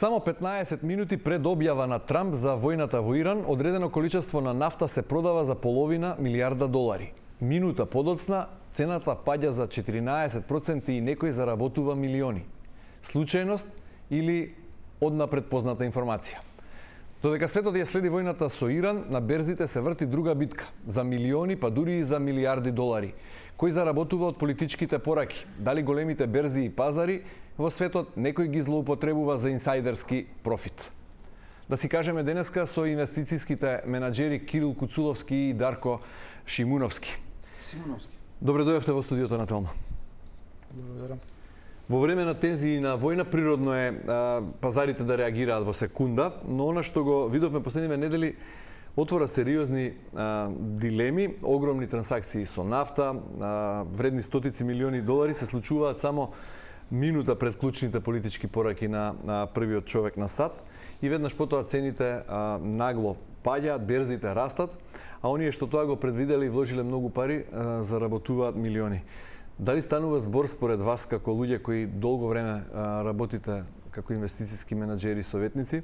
Само 15 минути пред објава на Трамп за војната во Иран, одредено количество на нафта се продава за половина милијарда долари. Минута подоцна, цената паѓа за 14% и некој заработува милиони. Случајност или однапред позната информација? Додека светот ја следи војната со Иран, на берзите се врти друга битка за милиони, па дури и за милијарди долари. Кој заработува од политичките пораки? Дали големите берзи и пазари во светот некој ги злоупотребува за инсайдерски профит? Да си кажеме денеска со инвестицијските менаџери Кирил Куцуловски и Дарко Шимуновски. Добре дојавте во студиото на Телма. Благодарам. Во време на тензии на војна природно е пазарите да реагираат во секунда, но она што го видовме последниве недели отвора сериозни дилеми, огромни трансакции со нафта, вредни стотици милиони долари се случуваат само минута пред клучните политички пораки на првиот човек на САД и веднаш потоа цените нагло паѓаат, берзите растат, а оние што тоа го предвидели и вложиле многу пари заработуваат милиони. Дали станува збор според вас како луѓе кои долго време работите како инвестицијски менаџери и советници,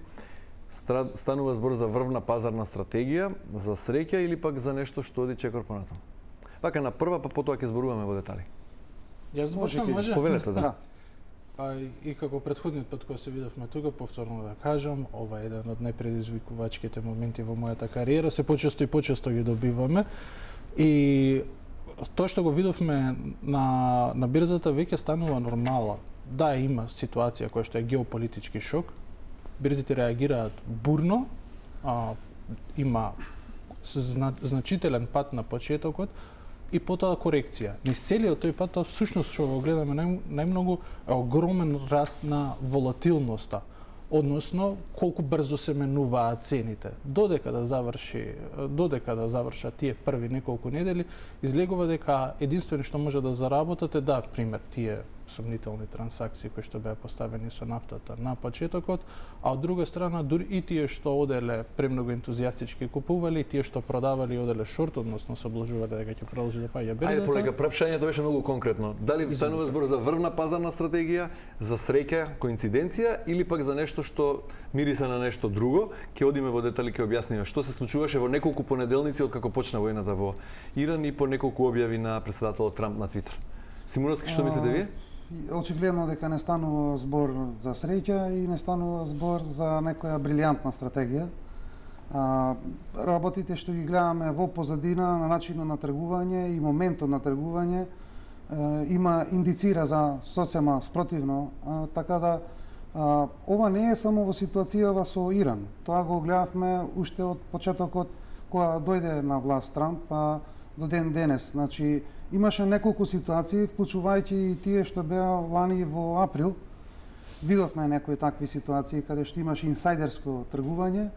станува збор за врвна пазарна стратегија, за среќа или пак за нешто што оди чекор понатаму? Вака на прва, па потоа ќе зборуваме во детали. Јас започнам, може? Повелете, да. И како претходниот пат кога се видовме тука, повторно да кажам, ова е еден од најпредизвикувачките моменти во мојата кариера, се почесто и почесто ги добиваме. И тоа што го видовме на бирзата веќе станува нормала. Да, има ситуација која што е геополитички шок, бирзите реагираат бурно, има значителен пат на почетокот и потоа корекција. Низ целиот тој пат, всушност што го гледаме најмногу е огромен раст на волатилноста, односно колку брзо се менуваат цените. Додека да завршат тие први неколку недели, излегува дека единствено што може да заработате, да, пример, тие сомнителни трансакции кои што беа поставени со нафтата на почетокот, а од друга страна дури и тие што оделе премногу ентузијастички купували, и тие што продавали и оделе шорт, односно се обложувале дека ќе продолжи да паѓа берзата. Ајде, подека прашањето беше многу конкретно. Дали станува збор за врвна пазарна стратегија, за среќа, коинциденција или пак за нешто што мириса на нешто друго? Ќе одиме во детали, ќе објасниме што се случуваше во неколку понеделници од како почна војната во Иран и по неколку објави на претседателот Трамп на Твитер. Симуновски, што мислите вие? Очигледно дека не станува збор за среќа и не станува збор за некоја брилјантна стратегија. Работите што ги гледаме во позадина на начинот на тргување и моментот на тргување има индицира за сосема спротивно, така да ова не е само во ситуацијава со Иран. Тоа го гледавме уште од почетокот кога дојде на власт Трамп, до ден денес. Значи, имаше неколку ситуации, вклучувајќи и тие што беа лани во април. Видовме некои такви ситуации каде што имаше инсайдерско тргување,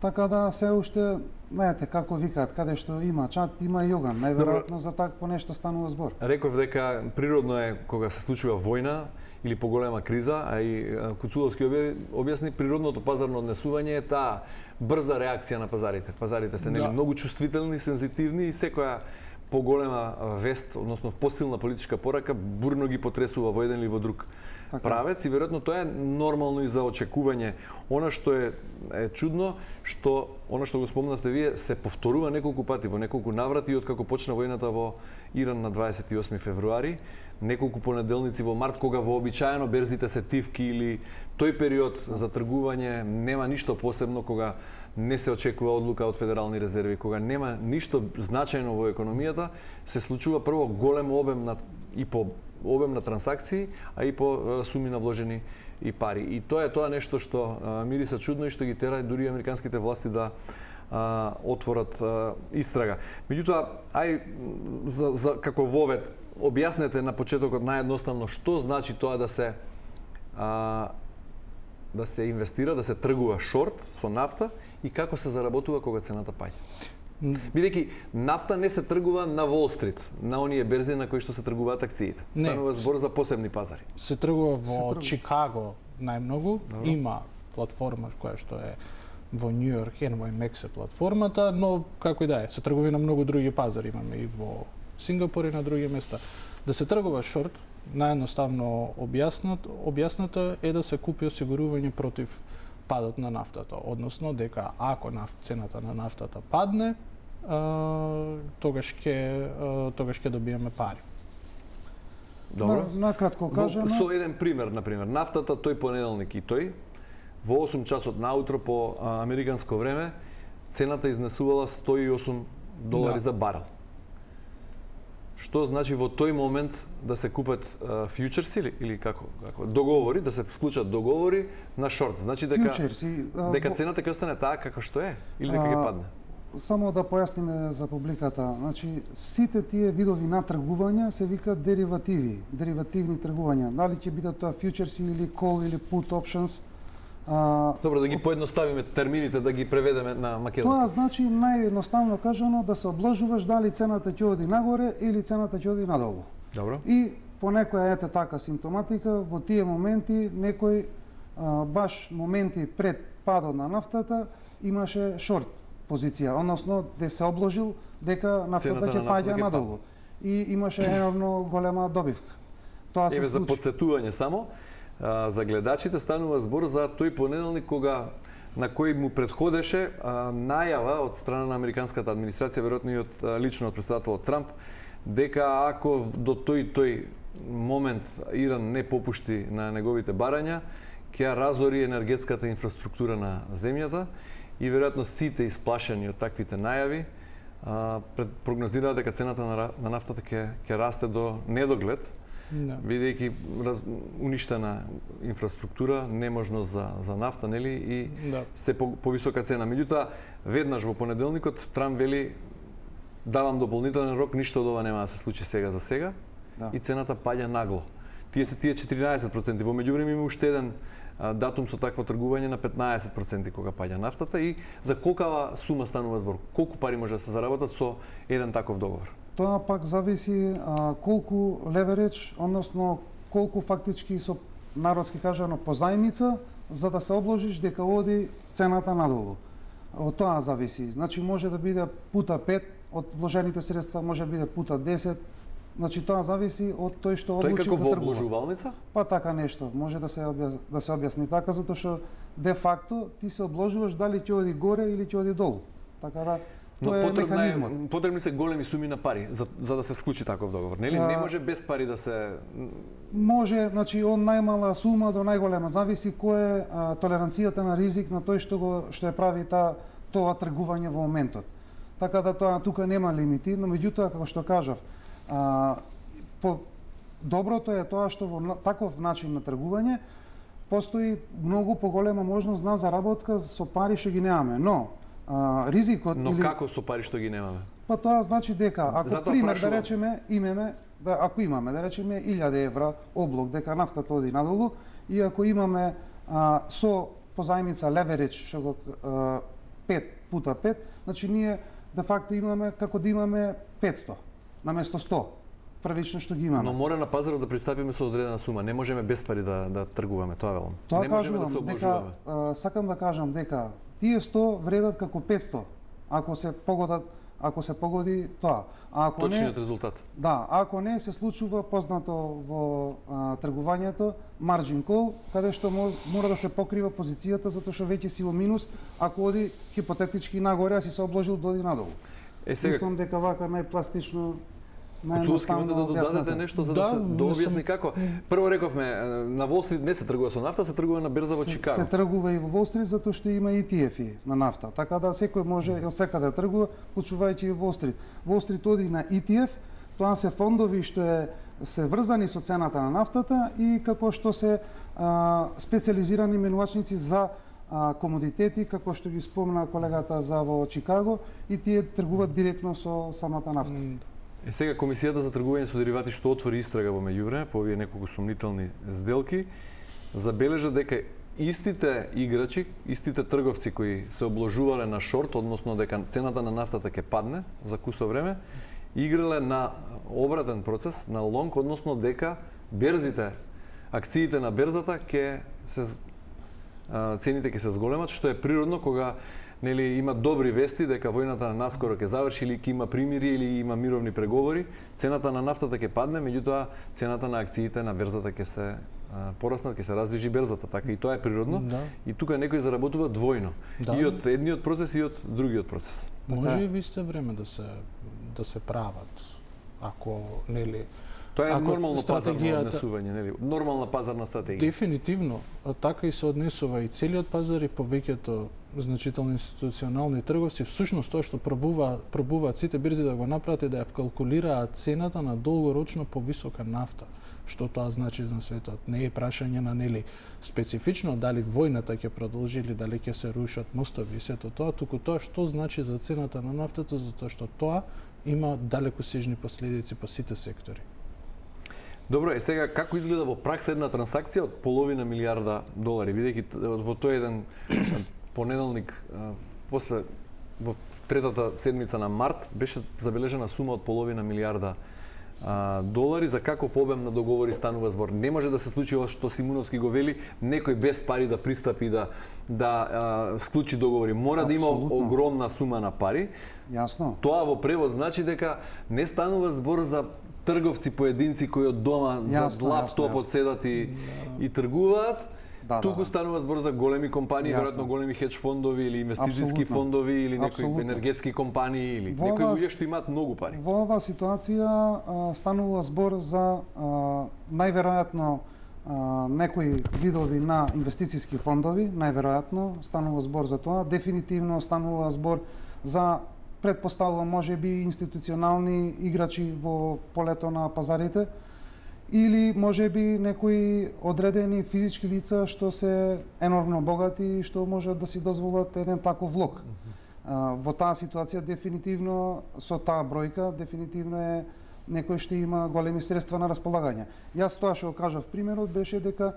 така да се уште, знаете како викаат, каде што има чат, има и оган. Најверојатно за такво нешто станува збор. Реков дека природно е кога се случува војна или поголема криза, а и Куцуловски објасни, природното пазарно однесување е таа брза реакција на пазарите. Пазарите се многу чувствителни, сензитивни и секоја поголема вест, односно посилна политичка порака, бурно ги потресува во еден или во друг правец и веројатно тоа е нормално и за очекување. Она што е чудно, што она што го спомнавте вие се повторува неколку пати во неколку наврати од како почна војната во Иран на 28 февруари, неколку понеделници во март кога вообичаено берзите се тивки или тој период за тргување нема ништо посебно, кога не се очекува одлука од федерални резерви, кога нема ништо значајно во економијата, се случува прво голем обем на трансакции, а и по суми на вложени и пари. И тоа е нешто што мириса чудно и што ги тера дури американските власти да отворат истрага. Меѓутоа, како вовет, објаснете на почетокот наједноставно што значи тоа да се инвестира, да се тргува шорт со нафта и како се заработува кога цената паѓа. Бидејќи нафта не се тргува на Wall Street, на оние берзи на кои што се тргуваат акциите. Станува збор за посебни пазари. Се тргува во Чикаго најмногу, има платформа која што е во Нью Йорк, NYMEX е платформата, но како и да е, се тргува на многу други пазари, имаме и во Сингапур и на други места. Да се тргува шорт наједноставно објаснато е да се купи осигурување против падот на нафтата, односно дека ако цената на нафтата падне, тогаш ќе добиеме пари. Добро. Накратко кажано, Со еден пример, например, нафтата тој понеделник и тој во 8 часот наутро по американско време цената изнесувала $108 за барел. Што значи во тој момент да се купат фьючерси или како договори, да се склучат договори на шорт, значи дека цената ќе остане таа како што е или дека ќе падне. Само да појасниме за публиката, значи сите тие видови на тргување се викаат деривативни тргувања. Дали ќе бидат тоа фьючерси или call или put options. Добро, да ги поедноставиме термините, да ги преведеме на македонски. Тоа значи наједноставно кажано да се обложуваш дали цената ќе оди нагоре или цената ќе оди надолу. Добро. И по некоја така симптоматика во тие моменти некој баш моменти пред падот на нафтата имаше шорт позиција, односно да се обложил дека нафтата ќе паѓа надолу. И имаше енормно голема добивка. Тоа се случи. За потсетување само, за гледачите станува збор за тој понеделник на кој му предходеше најава од страна на американската администрација, веројатно и лично од претседателот Трамп, дека ако до тој момент Иран не попушти на неговите барања, ќе разори енергетската инфраструктура на земјата и веројатно сите исплашени од таквите најави прогнозираат дека цената на нафтата ќе расте до недоглед, бидејќи уништена инфраструктура, неможност за нафта, нели, и се повисока цена. Меѓутоа, веднаш во понеделникот Трамп вели давам дополнителен рок, ништо од ова нема да се случи сега за сега, и цената паѓа нагло. Тие 14%, во меѓувреме има уште еден датум со такво тргување на 15% кога паѓа нафтата и за колкава сума станува збор? Колку пари може да се заработат со еден таков договор? Тоа пак зависи колку леверидж, односно колку фактички со народски кажано позајмица, за да се обложиш дека оди цената надолу. Од тоа зависи. Значи може да биде пута 5 од вложените средства, може да биде пута 10. Значи тоа зависи од тој што одлучи да тргува. Тој како во обложувалница? Па така нешто, може да се објасни така, затоа што де факто ти се обложуваш дали ќе оди горе или ќе оди долу. Така да тоа е механизмот. Потребни се големи суми на пари за да се склучи таков договор, нели? Не може без пари да се Може, значи од најмала сума до најголема, зависи кој е толеранцијата на ризик на тој што ја прави тоа тргување во моментот. Така да тоа тука нема лимити, но меѓутоа како што кажав, доброто е тоа што во таков начин на тргување постои многу поголема можност на заработка со пари што ги немаме, но ризикот како со пари што ги немаме? Па тоа значи дека ако пример да речеме ако имаме да речеме 1000 евра облог дека нафтата оди надолу и ако имаме со позајмица леверидж што го 5 пута 5, значи ние де факто имаме како да имаме 500 наместо 100 првично што ги имаме. Но мора на пазарот да пристапиме со одредена сума. Не можеме без пари да тргуваме, тоа велам. Тоа кажувам, дека сакам да кажам дека тие 100 вредат како 500 ако се погоди тоа. А ако точниот резултат. Да, ако не се случува познато во тргувањето margin call, каде што мора да се покрива позицијата затоа што веќе си во минус ако оди хипотетички нагоре, а си се обложил да оди надолу. Мислам дека вака најпластично Куцулски можете да додадете нешто за да се дообјасни како. Прво рековме на Wall Street не се тргува со нафта, се тргува на берза во Чикаго. Се тргува и во Wall Street затоа што има ETF-и на нафта. Така да секој може од секаде да тргува, вклучувајќи и Wall Street. Wall Street оди на ETF, тоа се фондови што се врзани со цената на нафтата и како што се специализирани менувачници за комодитети, како што ги спомна колегата за во Чикаго, и тие тргуваат директно со самата нафта. Сега Комисијата за тргување со деривати што отвори истрага во меѓувреме по овие неколку сомнителни сделки, забележа дека истите играчи, истите трговци кои се обложувале на шорт, односно дека цената на нафтата ќе падне за кусо време, играле на обратен процес, на лонг, односно дека берзите, акциите на берзата цените ќе се зголемат, што е природно кога нели има добри вести дека војната наскоро ќе заврши или ќе има примири или има мировни преговори, цената на нафтата ќе падне, меѓутоа цената на акциите на берзата ќе се пораснат, ќе се раздвижи берзата, така и тоа е природно. Да. И тука некој заработува двојно. Да. И од едниот процес и од другиот процес. Може и во исто време да се прават, ако нели Тоа е ако нормално пазарно стратегијата- однесување, нели? Нормална пазарна стратегија. Дефинитивно, така и се однесува и целиот пазар и повеќето значителни институционални трговци. Всушност тоа што пробуваат сите берзи да го направат е да ја вкалкулираат цената на долгорочно повисока нафта. Што тоа значи за светот? Не е прашање на нели специфично дали војната ќе продолжи или дали ќе се рушат мостови и сето тоа, туку тоа што значи за цената на нафтата, затоа што тоа има далекосежни последици по сите сектори. Добро, сега како изгледа во пракса една трансакција од половина милиарда долари, бидејќи во тој еден понеделник после во третата седмица на март беше забележена сума од половина милиарда долари, за каков обем на договори станува збор. Не може да се случи ова што Симуновски го вели, некој без пари да пристапи да склучи договори. Мора да има огромна сума на пари. Јасно. Тоа во превод значи дека не станува збор за трговци поединци кои од дома за лаптопот седат и тргуваат. Туку станува збор за големи компании, веројатно големи хедж фондови или инвестициски фондови или некои енергетски компании или некои луѓе што имаат многу пари. Во оваа ситуација станува збор за најверојатно некои видови на инвестициски фондови, најверојатно станува збор за тоа, дефинитивно станува збор за предпоставувам можеби институционални играчи во полето на пазарите или можеби некои одредени физички лица што се енормно богати и што можат да си дозволат еден таков влог. Во таа ситуација дефинитивно со таа бројка дефинитивно е некој што има големи средства на располагање. Јас тоа што кажав примерот беше дека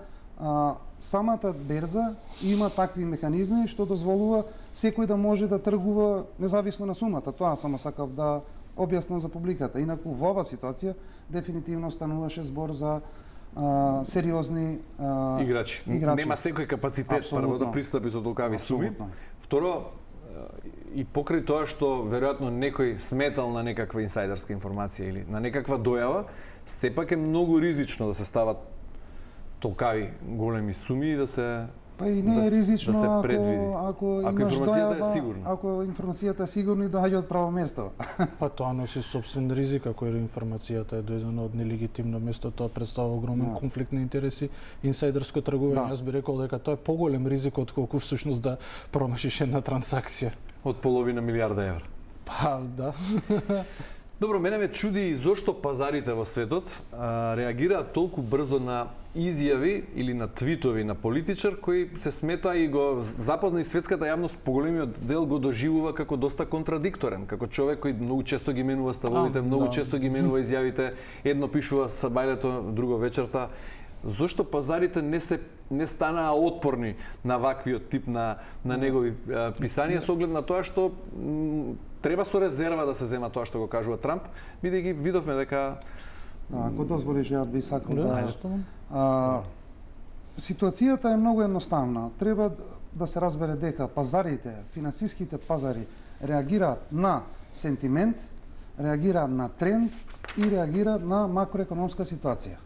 самата берза има такви механизми што дозволува секој да може да тргува независно на сумата. Тоа само сакав да објаснам за публиката. Инаку во оваа ситуација дефинитивно стануваше збор за сериозни играчи. Нема секој капацитет прво да пристапи со толкави суми. Второ, и покрај тоа што веројатно некој сметал на некаква инсайдерска информација или на некаква дојава, сепак е многу ризично да се стават толкави големи суми и да се Па и не е ризично ако имаш информацијата дојава, е сигурна. ако информацијата е сигурна и доаѓа од право место. Па тоа носи собствен ризик ако информацијата е дојдена од нелегитимно место, тоа представува огромен конфликт на интереси, инсайдерско тргување. Јас би рекол дека тоа е поголем ризик отколку всушност да промашиш една трансакција од половина милиарда евра. Па да. Добро, мене ме чуди зошто пазарите во светот реагираат толку брзо на изјави или на твитови на политичар кој се смета и го запозна и светската јавност, поголемиот дел го доживува како доста контрадикторен, како човек кој многу често ги менува ставовите, многу често ги менува изјавите, едно пишува сабајлето, друго вечерта. Зошто пазарите не станаа отпорни на ваквиот тип на негови писанија со оглед на тоа што треба со резерва да се зема тоа што го кажува Трамп, бидејќи видовме дека ако дозволиш, ја би сакал ситуацијата е многу едноставна. Треба да се разбере дека пазарите, финансиските пазари реагираат на сентимент, реагираат на тренд и реагираат на макроекономска ситуација.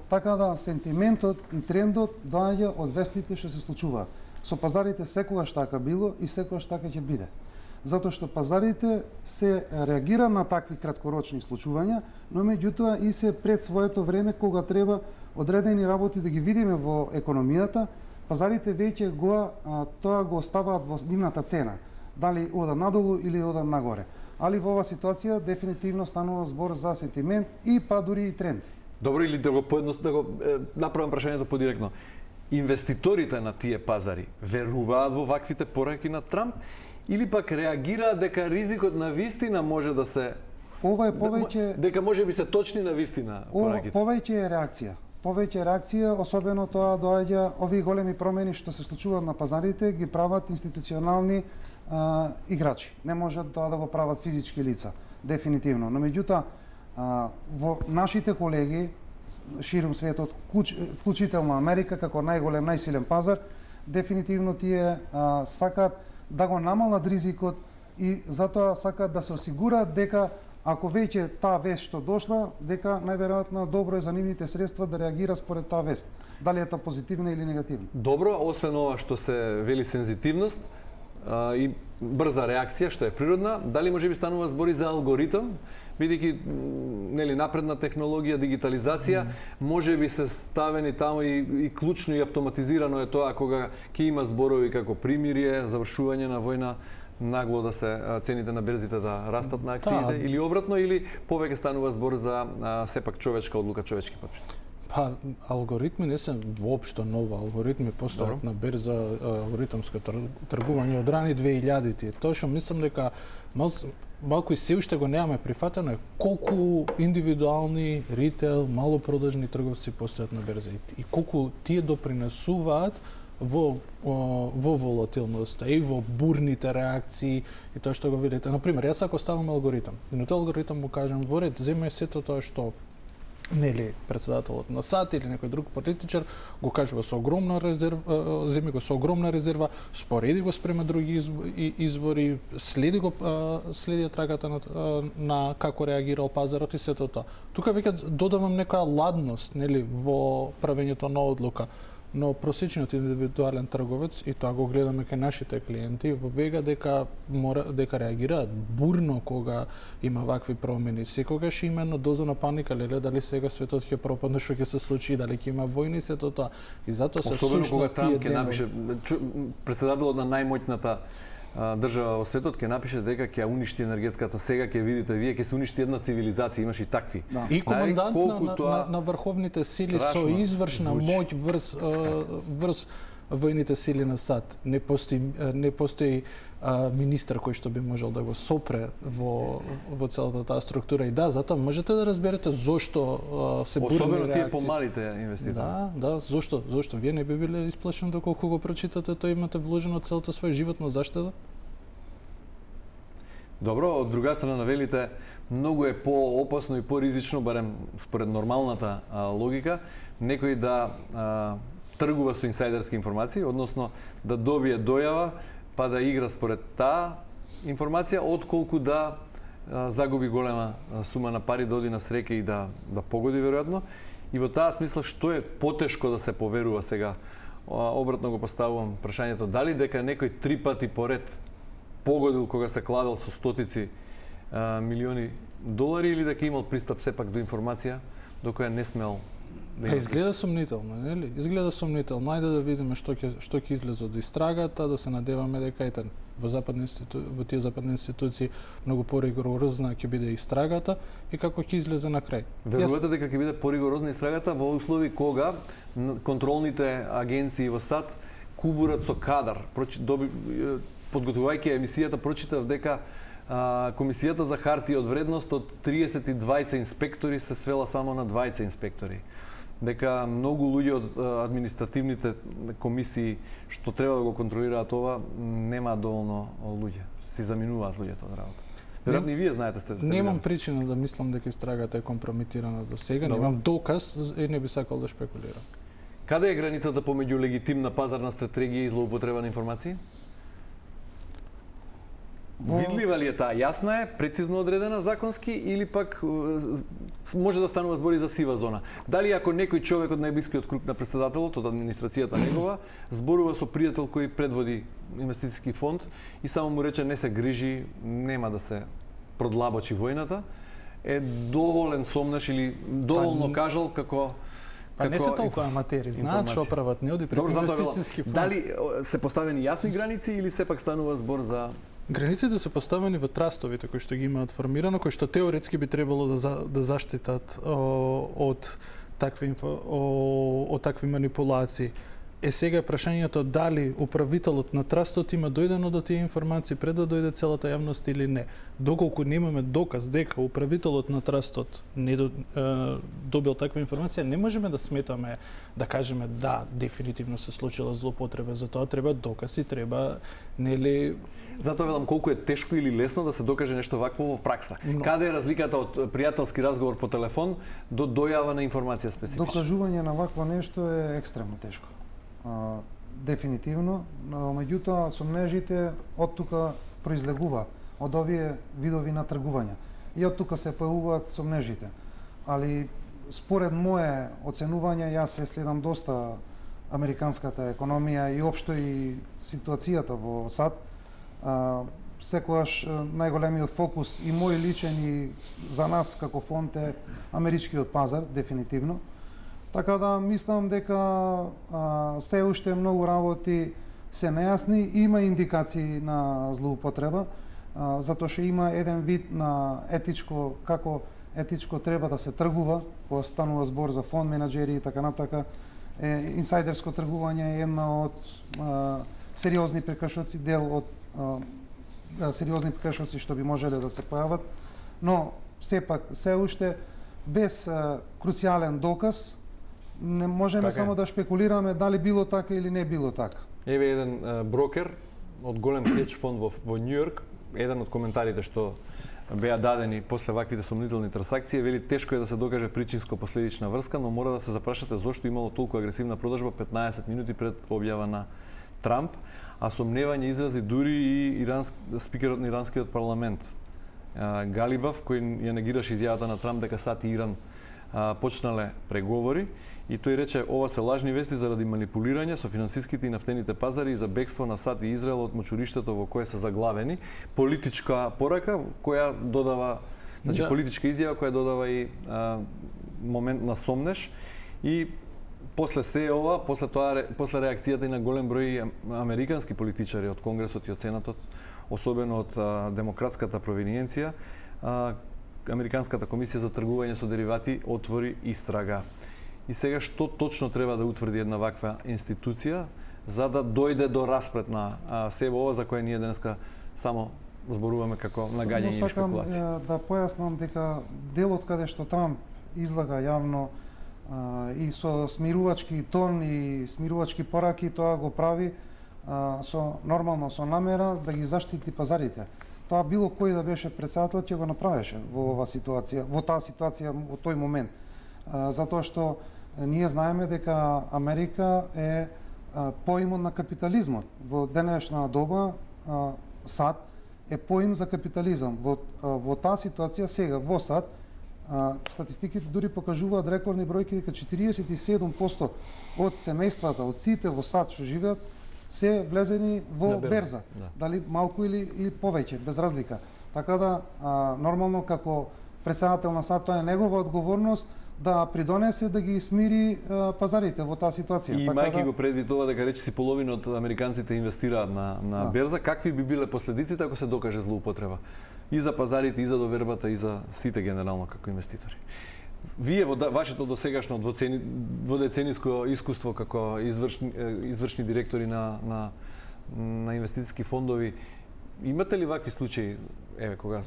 Така да сентиментот и трендот доаѓа од вестите што се случуваат. Со пазарите секогаш така било и секогаш така ќе биде. Затоа што пазарите се реагира на такви краткорочни случувања, но меѓутоа и се пред своето време кога треба одредени работи да ги видиме во економијата, пазарите веќе тоа го оставаат во нивната цена, дали ода надолу или ода нагоре. Али во оваа ситуација дефинитивно станува збор за сентимент и па дури и тренд. Добро, или да го направам прашањето подиректно. Инвеститорите на тие пазари веруваат во ваквите пораки на Трамп или пак реагираат дека ризикот на вистина може да се Ова е повеќе дека може би се точни на вистина пораките. Повеќе е реакција. Повеќе реакција, особено тоа доаѓа овие големи промени што се случуваат на пазарите, ги прават институционални играчи. Не можат тоа да го прават физички лица, дефинитивно. Но меѓутоа во нашите колеги ширум светот, вклучително Америка како најголем, најсилен пазар, дефинитивно тие сакаат да го намалат ризикот и затоа сакаат да се осигураат дека ако веќе таа вест што дошла, дека најверојатно добро е за нивните средства да реагира според таа вест. Дали е таа позитивна или негативна. Добро, освен ова што се вели сензитивност и брза реакција, што е природна, дали можеби станува збори за алгоритам, бидејќи нели напредна технологија, дигитализација, можеби се ставени таму и клучно и автоматизирано е тоа кога ќе има зборови како примирие, завршување на војна, нагло да се цените на берзите да растат на акциите, или обратно, или повеќе станува збор за сепак човечка одлука, човечки потпис? Па, алгоритми не се воопшто нови алгоритми, постојат на берза алгоритмско тргување од рани 2000-ти. Тоа што мислам дека малку и се уште го немаме прифатено е колку индивидуални ритейл, малопродажни трговци постојат на берза и колку тие допринесуваат во волатилноста и во бурните реакции и тоа што го видите. Например, јас ако ставам алгоритам, и на тој алгоритам му кажам во ред, земај сето тоа што нели претседателот на САД или некој друг политичар го кажува со огромна резерва, земи го со огромна резерва, спореди го спрема други извори, следи трагата на како реагирал пазарот и сето тоа. Тука веќе додавам некоја ладност, нели, во правењето на одлука. Но просечниот индивидуален трговец, и тоа го гледаме кај нашите клиенти, вега дека реагираат бурно кога има вакви промени. Секогаш има една доза на паника, леле, дали сега светот ќе пропадне, што ќе се случи, дали ќе има војни и сето тоа. И затоа се особено кога Трамп ќе денови. напише, претседателот на најмоќната држава во светот ќе напише дека ќе уништи енергетската, сега ќе видите вие ќе се уништи една цивилизација, имаш и такви. Да. И командант на врховните сили со извршна моќ врз војните сили на САД. Не постои министар кој што би можел да го сопре во целата таа структура. И да, затоа можете да разберете зошто се бурни реакции. Особено тие помалите инвеститори. Да, зошто вие не би биле исплашени доколку го прочитате, тоа имате вложено целата своја животна заштеда? Добро, од друга страна велите, многу е поопасно и поризично, барем според нормалната логика, некој да тргува со инсайдерски информации, односно да добие дојава, па да игра според таа информација, отколку да загуби голема сума на пари, да оди на среќа и да погоди веројатно. И во таа смисла, што е потешко да се поверува сега? Обратно го поставувам прашањето, дали дека некој 3 пати поред погодил кога се кладел со стотици милиони долари или дека имал пристап сепак до информација до која не смел да има. Изгледа сомнително, нели? Изгледа сомнително. Ајде да видиме што ќе излезе од истрагата, да се надеваме дека во тие западни институции многу поригорозна ќе биде истрагата и како ќе излезе на крај. Верувате дека ќе биде поригорозна истрагата во услови кога контролните агенции во САД кубурат со кадар, подготвувајќи емисијата, прочитав дека Комисијата за хартија од вредност од 32 инспектори се свела само на 20 инспектори. Дека многу луѓе од административните комисии што треба да го контролираат ова, немаат доволно луѓе. Си заминуваат луѓето од работа. Веројатно и вие знаете сте. Немам причина да мислам дека истрагата е компрометирана до сега, немам доказ и не би сакал да шпекулирам. Каде е границата помеѓу легитимна пазарна стратегија и злоупотреба на информации? Видлива ли е таа? Јасна е, прецизно одредена законски или пак може да станува збори за сива зона? Дали ако некој човек од најблискиот круг на претседателот, од администрацијата негова, зборува со пријател кој предводи инвестициски фонд и само му рече не се грижи, нема да се продлабочи војната, е доволен сомнаш или доволно кажал како Па не се толку аматери, знаат што прават, не оди преку инвестициски фонд. Дали се поставени јасни граници или сепак станува збор за Границите се поставени во трастовите кои што ги имаат формирано, кои што теоретски би требало да заштитат од такви манипулации. Сега е прашањето дали управителот на трастот има дојдено до тие информации пред да дојде целата јавност или не. Доколку немаме доказ дека управителот на трастот не добил таква информација, не можеме да сметаме, да кажеме да, дефинитивно се случила злоупотреба, за тоа треба докази, треба нели. Затоа велам колку е тешко или лесно да се докаже нешто вакво во пракса. Каде е разликата од пријателски разговор по телефон до дојава на информација специфична? Докажување на вакво нешто е екстремно тешко. дефинитивно, но меѓутоа сомнежите од тука произлегуваат од овие видови на тргување. И од тука се појавуваат сомнежите. Али според мое оценување, јас се следам доста американската економија и општо и ситуацијата во САД. Секогаш најголемиот фокус и мој личен и за нас како фонд е америчкиот пазар, дефинитивно. Така да мислам дека се уште многу работи се нејасни, има индикации на злоупотреба, затоа што има еден вид на етичко, како етичко треба да се тргува, кога станува збор за фонд менаџери и така натака. Инсайдерско тргување е една од сериозни прекршоци, дел од сериозни прекршоци што би можеле да се појават, но сепак се уште без круцијален доказ не можеме така само да шпекулираме дали било така или не било така. Еве еден брокер од голем хедж фонд во Њујорк, еден од коментарите што беа дадени после ваквите сомнителни трансакции, вели тешко е да се докаже причинско-последична врска, но мора да се запрашате зошто имало толку агресивна продажба 15 минути пред објава на Трамп, а сомневање изрази дури и спикерот на иранскиот парламент Галибав, кој ја негираше изјавата на Трамп дека САД и Иран почнале преговори, и тој рече ова се лажни вести заради манипулирање со финансиските и нафтените пазари и за бегство на САД и Израел од мочуриштето во кое се заглавени, политичка порака која додава, значи политичка изјава која додава и момент на сомнеш. И после се ова, после реакцијата и на голем број американски политичари од Конгресот и од Сенатот, особено од демократската провиниенција, Американската комисија за тргување со деривати отвори истрага. И сега што точно треба да утврди една ваква институција за да дојде до расплет на себе ова за кое ние денеска само зборуваме како нагаѓање и шпекулација? Сакам да појаснам дека делот каде што Трамп излага јавно и со смирувачки тон и смирувачки пораки, тоа го прави нормално со намера да ги заштити пазарите. Тоа било кој да беше председател ќе го направеше во оваа ситуација, во таа ситуација во тој момент. Затоа што ние знаеме дека Америка е поимот на капитализмот. Во денешна доба САД е поим за капитализам. Во таа ситуација сега во САД статистиките дури покажуваат рекордни бројки дека 47% од семејствата, од сите во САД што живеат, се влезени во берза. Дали малку или повеќе, без разлика. Така да, нормално како председател на САД, тоа е негова одговорност да придонесе да ги смири пазарите во таа ситуација. И мајки го предвид ова дека речиси половина од американците инвестираат на берза, какви би биле последиците ако се докаже злоупотреба? И за пазарите, и за довербата, и за сите генерално како инвеститори. Вие во вашето досегашно дводецениско искуство како извршни директори на инвестициски фондови, имате ли вакви случаи, еве, кога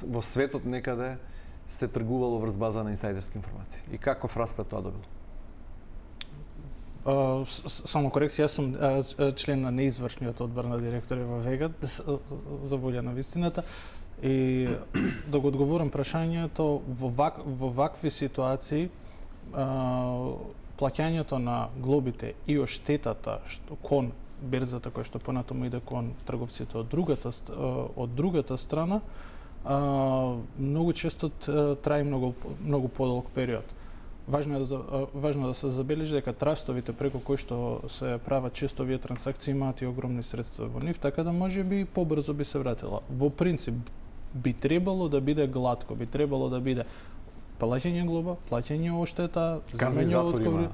во светот некаде се тргувало врз база на инсайдерски информации? И каков расплет тоа добило? Само корекција, јас сум член на неизвршниот одбор на директори во Вегат, за волја на вистината. И да го одговорам прашањето, во вакви ситуации плаќањето на глобите и оштетата кон берзата која што понатаму иде кон трговците од другата страна, многу често трае многу подолг период. Важно да се забележи дека трастовите преку кои што се прават често овие трансакции имаат и огромни средства во нив, така да можеби побрзо би се вратила. Во принцип би требало да биде глатко, би требало да биде плаќање глоба, плаќање оштета, земење одговори.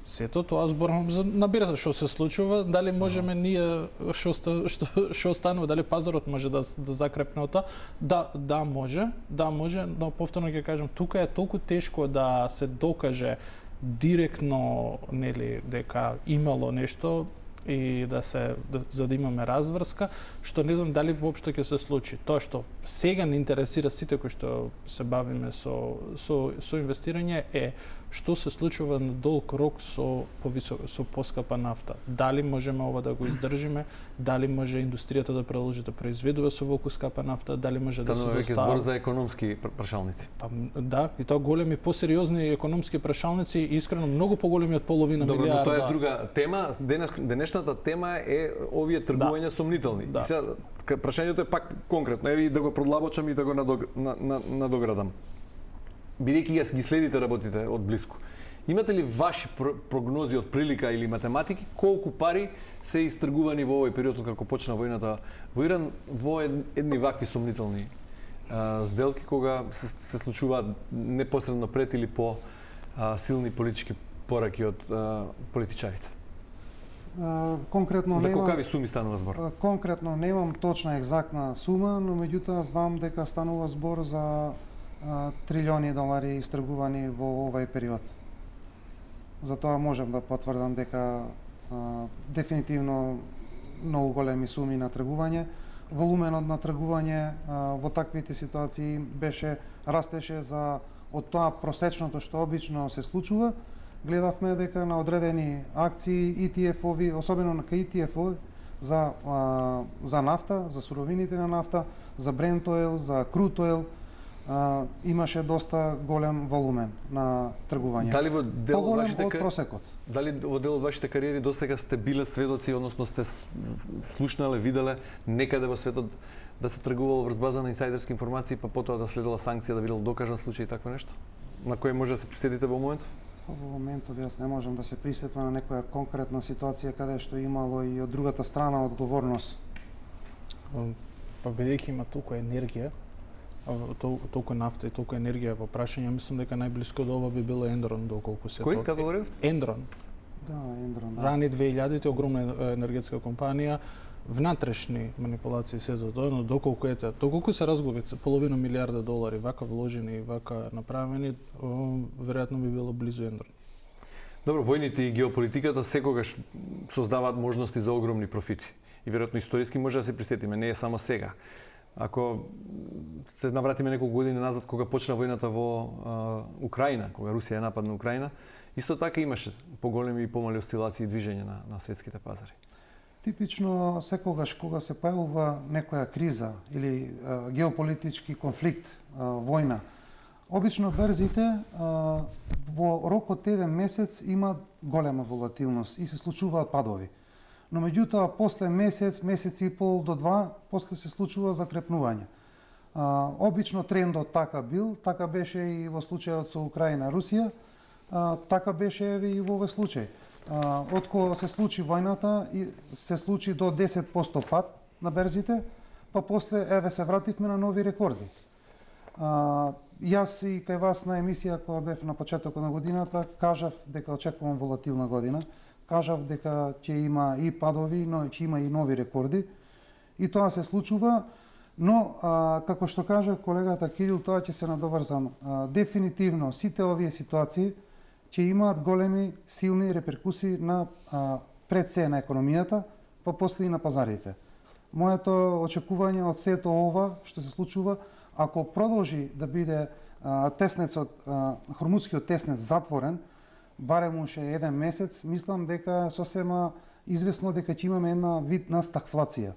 Сето тоа зборам на берза што се случува, дали можеме ние што останува, дали пазарот може да закрепне тоа? Да може, но повторно ќе кажам, тука е толку тешко да се докаже директно, нели, дека имало нешто и за да имаме разврска, што не знам дали воопшто ќе се случи. Тоа што сега не интересира сите кои што се бавиме со инвестирање е што се случува на долг рок со поскапа нафта. Дали можеме ова да го издржиме, дали може индустријата да продолжи да произведува со волку скапа нафта, дали може да се достави. Станува веќе збор за економски прашалници. Да, и тоа големи посериозни економски прашалници, искрено многу поголеми од половина милиарда. Добро, но тоа е друга тема. денешната тема е овие тргувања сомнителни. Да. И сега прашањето е пак конкретно, еви да го продлабочам и да го надоградам. Бидејќи ги следите работите од блиску, имате ли ваши прогнози од прилика или математики колку пари се истргувани во овој период како почна војната во Иран во едни вакви сомнителни сделки кога се случуваат непосредно пред или по силни политички пораки од политичарите? Конкретно За немам... колкави суми станува збор? Конкретно немам точна екзактна сума, но меѓутоа знам дека станува збор за трилиони долари истргувани во овој период. Затоа можам да потврдам дека дефинитивно многу големи суми на тргување. Волуменот на тргување во таквите ситуации растеше од тоа просечното што обично се случува. Гледавме дека на одредени акции ETF-ови, особено на ETF-ови за нафта, за суровините на нафта, за Brent oil, за crude oil, имаше доста голем волумен на тргување. Дали во дел од вашите просекот? Дали во дел од вашите кариери досега сте биле сведоци, односно сте слушнале, виделе некаде во светот да се тргувало врз база на инсайдерски информации, па потоа да следела санкција, да бидел докажан случај и такво нешто? На кој може да се присетите во моментов? Во моментов јас не можам да се присетам на некоја конкретна ситуација каде што имало и од другата страна одговорност. Па бидејќи има толку енергија, толку нафта и толку енергија во прашање, мислам дека најблиско до ова би било Ендрон, доколку се Кој, како говорев? Ендрон. Да, Ендрон. Да. Рани 2000-те, огромна енергетска компанија, внатрешни манипулации се за тоа, но доколку се разгуби половина милиарда долари вака вложени и вака направени, веројатно би било близу Ендрон. Добро, војните и геополитиката секогаш создаваат можности за огромни профити. И веројатно историски може да се присетиме, не е само сега. Ако се навратиме неколку години назад кога почна војната во Украина, кога Русија нападна Украина, исто така имаше поголеми и помали осцилации и движење на светските пазари. Типично секогаш кога се појавува некоја криза или геополитички конфликт, војна, обично берзите во рок од еден месец има голема волатилност и се случуваат падови. Но меѓутоа после месец и пол до два, после се случува закрепнување. Обично трендот така беше и во случајот со Украина Русија, така беше и во овој случај. Откако се случи војната, се случи до 10% пад на берзите, па после се вративме на нови рекорди. Јас и кај вас на емисија која бев на почетокот на годината, кажав дека очекувам волатилна година. Кажав дека ќе има и падови, но ќе има и нови рекорди. И тоа се случува, но како што кажа колегата Кирил, тоа ќе се надоврзам. Дефинитивно сите овие ситуации ќе имаат големи, силни реперкусии на пред се на економијата, па после и на пазарите. Моето очекување од сето ова што се случува, ако продолжи да биде Хормузскиот теснец затворен, барем уште еден месец, мислам дека сосема известно дека ќе имаме една вид на стагфлација.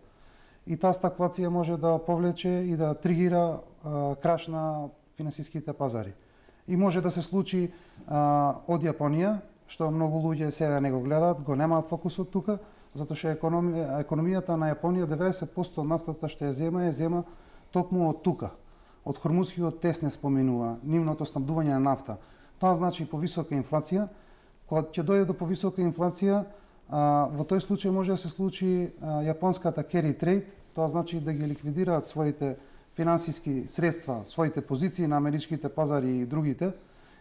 И таа стагфлација може да повлече и да тригира краш на финансиските пазари. И може да се случи од Јапонија, што многу луѓе сега не го гледаат, го немаат фокусот тука, затоа што економијата на Јапонија 90% нафтата што ја зема токму од тука. Од Хормузскиот теснец поминува нивното снабдување на нафта. Тоа значи повисока инфлација. Кога ќе дојде до повисока инфлација, во тој случај може да се случи јапонската carry trade, тоа значи да ги ликвидираат своите финансиски средства, своите позиции на америчките пазари и другите,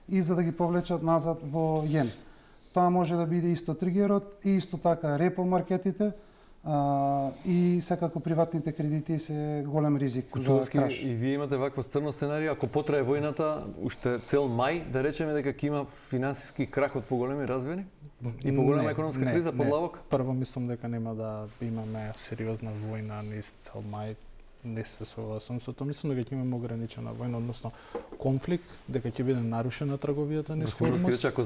и за да ги повлечат назад во јен. Тоа може да биде исто тригерот и исто така репо маркетите, и секако приватните кредити се голем ризик за краш. И вие имате вакво црно сценарија, ако потрае војната, уште цел мај, да речеме дека ќе има финансиски крах од поголеми размери и поголема економска криза под лавок? Прво мислам дека нема да имаме сериозна војна низ цел мај. не се согласувам со тоа. Мислам дека ќе имаме ограничена војна, односно конфликт, дека ќе биде нарушена трговијата низ Хормуз. Рече, ако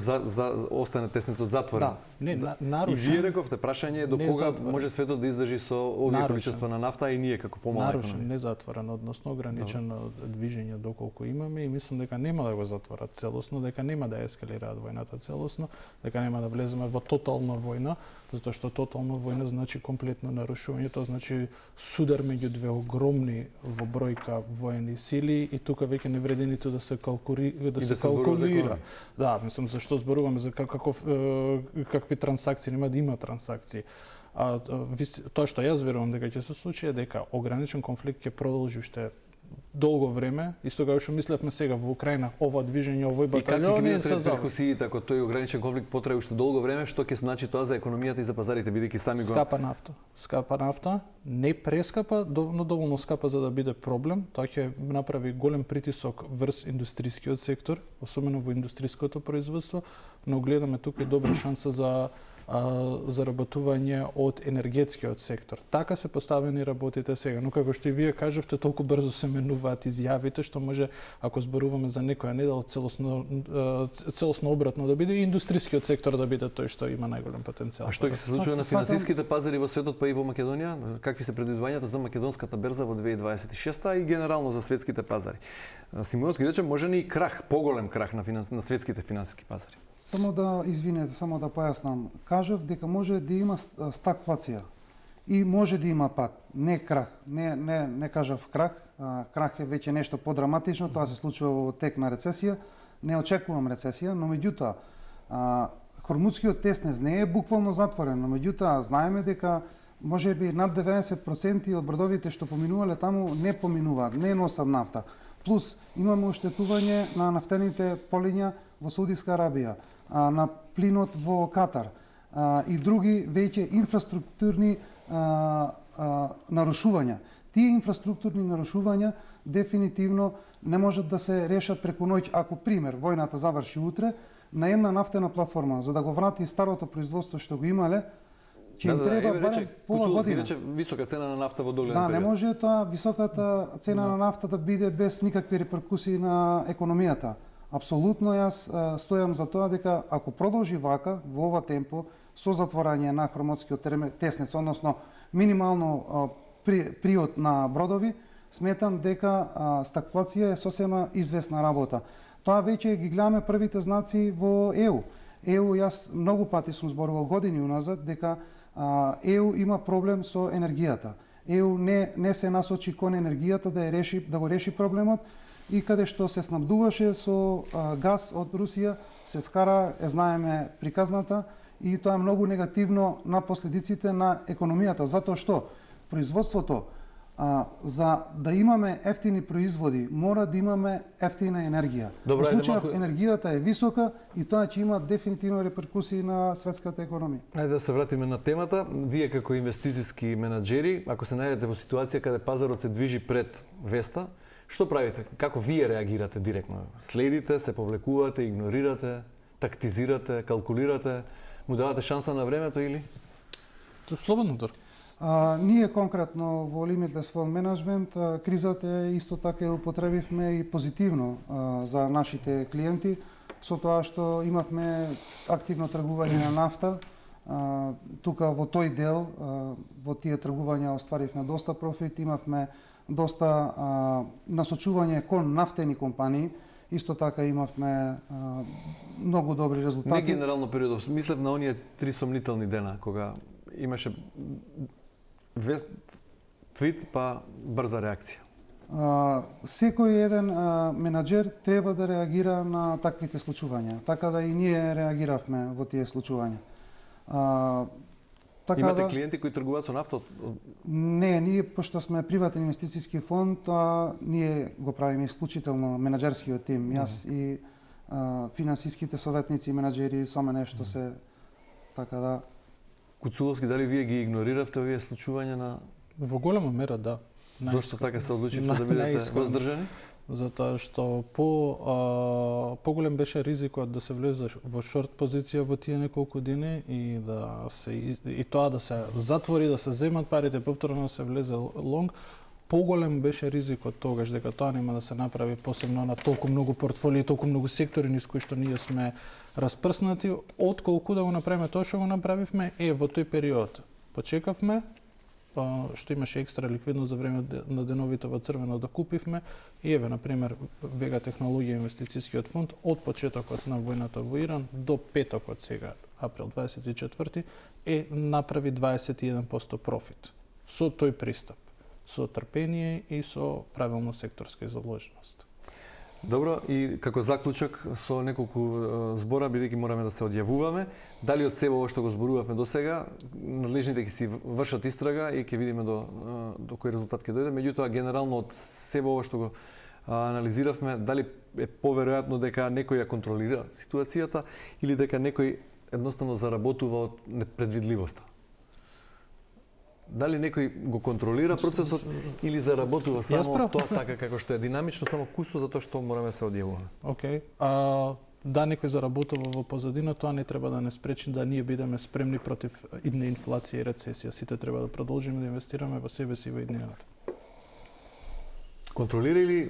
остане тесницот затворен. Да, не, нарушен. И вие рековте, прашање е до кога може светот да издржи со овие количества на нафта и ние како помала економија. Нарушен, не затворен, односно ограничено движење доколку имаме, и мислам дека нема да го затворат целосно, дека нема да ескалираат војната целосно, дека нема да влеземе во тотална војна, затоа што тотална војна значи комплетно нарушување, тоа значи судар меѓу две огромни во бројка воени сили, и тука веќе не вреди ниту да се калкулира. Да, мислам, зашто зборуваме за какви трансакции, нема да има трансакции. Тоа што јас верувам дека ќе се случи е дека ограничен конфликт ќе продолжи уште долго време, исто како што мислевме сега во Украина, ова движење, овој батальони се реперкусиите, ако тој ограничен конфликт потрае уште долго време, што ќе значи тоа за економијата и за пазарите, бидејќи сами го Скапа нафта, не прескапа, но доволно скапа за да биде проблем. Тоа ќе направи голем притисок врз индустрискиот сектор, особено во индустриското производство, но гледаме тука добра шанса за заработување од енергетскиот сектор. Така се поставени работите сега, но како што и вие кажавте, толку брзо се менуваат изјавите, што може, ако зборуваме за некоја недела, целосно обратно да биде и индустрискиот сектор да биде тој што има најголем потенцијал. А што ќе се случува на финансиските пазари во светот, па и во Македонија? Какви се предвидувањата за македонската берза во 2026 и генерално за светските пазари? Симеонски рече, може ни и крах, поголем крах на светските финансиски пазари. Само да појаснам. Кажав дека може да има стагфлација и може да има пат, не крах. Не кажав крах. Крах е веќе нешто подраматично, тоа се случува во тек на рецесија. Не очекувам рецесија, но меѓутоа Хормузскиот теснец не е буквално затворен, но меѓутоа знаеме дека можеби над 90% од бродовите што поминувале таму не поминуваат, не носат нафта. Плюс имаме оштетување на нафтените полиња во Саудиска Арабија, на плинот во Катар и други веќе инфраструктурни нарушувања. Тие инфраструктурни нарушувања дефинитивно не можат да се решат преку ноќ. Ако, пример, војната заврши утре, на една нафтена платформа, за да го врати старото производство што го имале, ќе им треба барем пола година. Висока цена на нафта во догледен период. Да, не може тоа високата цена на нафта да биде без никакви реперкусии на економијата. Апсолутно јас стојам за тоа дека ако продолжи вака, во ова темпо, со затворање на Хормузскиот теснец, односно минимално приот на бродови, сметам дека стагфлација е сосема известна работа. Тоа веќе ги гледаме првите знаци во ЕУ. ЕУ, јас многу пати сум зборувал години уназад дека ЕУ има проблем со енергијата. ЕУ не се насочи кон енергијата да го реши проблемот, и каде што се снабдуваше со газ од Русија, се скара, знаеме приказната, и тоа е многу негативно на последиците на економијата, затоа што производството, за да имаме ефтини производи, мора да имаме ефтина енергија. Во случајот енергијата е висока и тоа ќе има дефинитивно реперкусии на светската економија. Ајде да се вратиме на темата. Вие како инвестициски менаџери, ако се најдете во ситуација каде пазарот се движи пред веста, што правите? Како вие реагирате директно? Следите, се повлекувате, игнорирате, тактизирате, калкулирате, му давате шанса на времето или? Слободно, Дор. Ние конкретно во Limitless Fund Management кризата исто така ја употребивме и позитивно за нашите клиенти, со тоа што имавме активно тргување на нафта. Тука во тој дел, во тие тргувања остваривме доста профит, имавме доста насочување кон нафтени компании, исто така имавме многу добри резултати. Не генерално периодов, мислев на оние 3 сомнителни дена, кога имаше твит па брза реакција. Секој еден менаџер треба да реагира на таквите случувања, така да и ние реагиравме во тие случувања. Имате клиенти кои тргуваат со нафта? Не, ние пошто сме приватен инвестициски фонд, тоа ние го правиме исклучително менаџерскиот тим. Јас и финансиските советници и менаџери со мене што се така да. Куцуловски, дали вие ги игнориравте овие случувања на... Во голема мера, да. Зошто така се одлучивте да бидете воздржани? Затоа што поголем беше ризикот да се влезе во шорт позиција во тие неколку дни и тоа да се затвори, да се земат парите, повторно да се влезе лонг, поголем беше ризикот тогаш дека тоа нема да се направи, посебно на толку многу портфолии, толку многу сектори низ кои што ние сме распрснати, отколку да го направиме тоа што го направивме. Во тој период почекавме, што имаше екстра ликвидност за време на деновите во црвено да купивме, и на пример Вега Технологија инвестицијскиот фонд од почетокот на војната во Иран до петокот сега, април 24, направи 21% профит. Со тој пристап, со трпение и со правилна секторска изложеност. Добро, и како заклучок со неколку збора, бидејќи мораме да се одјавуваме, дали од себе ова што го зборувавме до сега, надлежните ќе си вршат истрага и ќе видиме до кој резултат ќе дојде. Меѓутоа, генерално од себе ова што го анализиравме, дали е поверојатно дека некој ја контролира ситуацијата или дека некој едноставно заработува од непредвидливоста? Дали некој го контролира процесот или заработува само тоа така како што е динамично, само кусо затоа што мораме се одјавуваме? Океј. Да, некој заработува во позадина, тоа не треба да не спречи да ние бидеме спремни против идна инфлација и рецесија. Сите треба да продолжиме да инвестираме во себе си и во иднината. Контролира или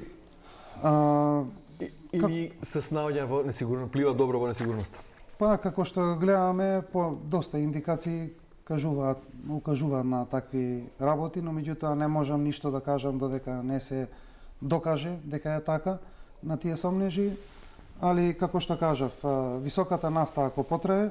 или се снаоѓа во несигурност, плива добро во несигурноста? Па, како што гледаме, по доста индикации укажуваат на такви работи, но меѓутоа не можам ништо да кажам додека не се докаже дека е така на тие сомнежи, али како што кажав, високата нафта ако потрае,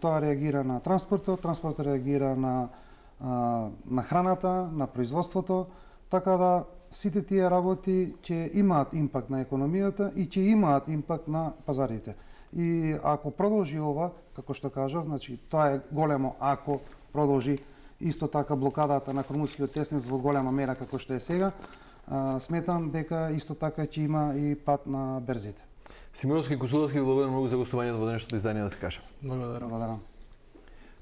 тоа реагира на транспортот реагира на храната, на производството, така да сите тие работи ќе имаат импакт на економијата и ќе имаат импакт на пазарите. И ако продолжи ова, како што кажав, значи тоа е големо ако продолжи исто така блокадата на Хормузскиот теснец во голема мера како што е сега, сметам дека исто така ќе има и пат на берзите. Симеоновски Кусуловски, благодарам многу за гостувањето во денешното издание да се каже. Благодарам.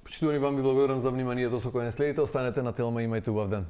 Почитувани, вам ви благодарам за вниманието со кое не следите. Останете на Телма, имајте убав ден.